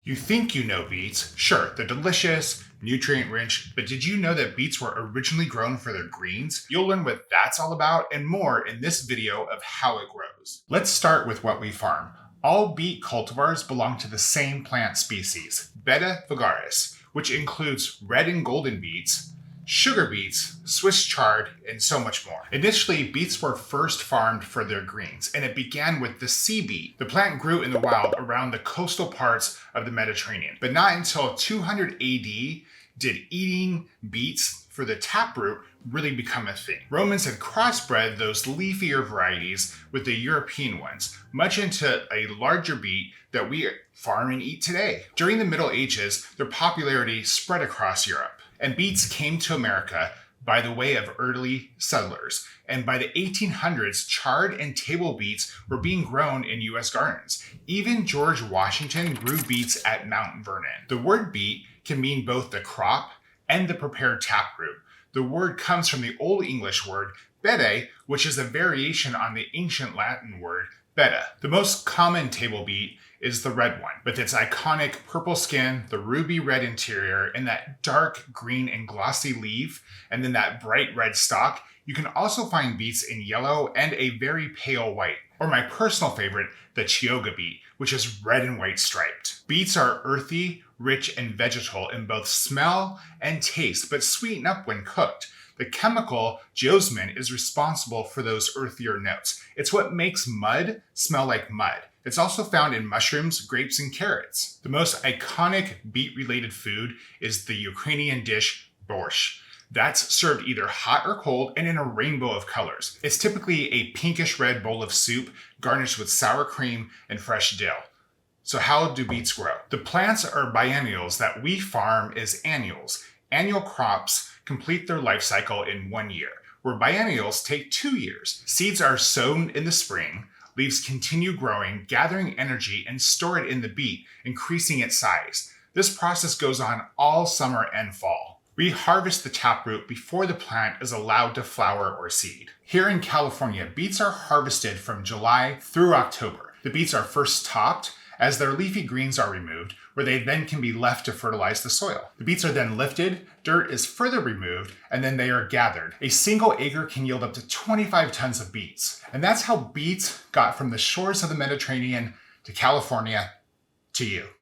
You think you know beets. Sure, they're delicious, nutrient rich, but did you know that beets were originally grown for their greens? You'll learn what that's all about and more in this video of how it grows. Let's start with what we farm. All beet cultivars belong to the same plant species, Beta vulgaris, which includes red and golden beets, sugar beets, Swiss chard, and so much more. Initially, beets were first farmed for their greens, and it began with the sea beet. The plant grew in the wild around the coastal parts of the Mediterranean, but not until 200 AD did eating beets for the taproot really become a thing. Romans had crossbred those leafier varieties with the European ones, much into a larger beet that we farm and eat today. During the Middle Ages, their popularity spread across Europe, and beets came to America by the way of early settlers. And by the 1800s, chard and table beets were being grown in US gardens. Even George Washington grew beets at Mount Vernon. The word beet can mean both the crop and the prepared taproot. The word comes from the Old English word bete, which is a variation on the ancient Latin word beta. The most common table beet is the red one, with its iconic purple skin, the ruby red interior, and that dark green and glossy leaf, and then that bright red stalk. You can also find beets in yellow and a very pale white, or my personal favorite, the Chioggia beet, which is red and white striped. Beets are earthy, rich, and vegetal in both smell and taste, but sweeten up when cooked. The chemical geosmin is responsible for those earthier notes. It's what makes mud smell like mud. It's also found in mushrooms, grapes, and carrots. The most iconic beet-related food is the Ukrainian dish borscht. That's served either hot or cold and in a rainbow of colors. It's typically a pinkish red bowl of soup garnished with sour cream and fresh dill. So how do beets grow? The plants are biennials that we farm as annuals. Annual crops complete their life cycle in 1 year, where biennials take 2 years. Seeds are sown in the spring, leaves continue growing, gathering energy, and store it in the beet, increasing its size. This process goes on all summer and fall. We harvest the taproot before the plant is allowed to flower or seed. Here in California, beets are harvested from July through October. The beets are first topped as their leafy greens are removed, where they then can be left to fertilize the soil. The beets are then lifted, dirt is further removed, and then they are gathered. A single acre can yield up to 25 tons of beets. And that's how beets got from the shores of the Mediterranean to California to you.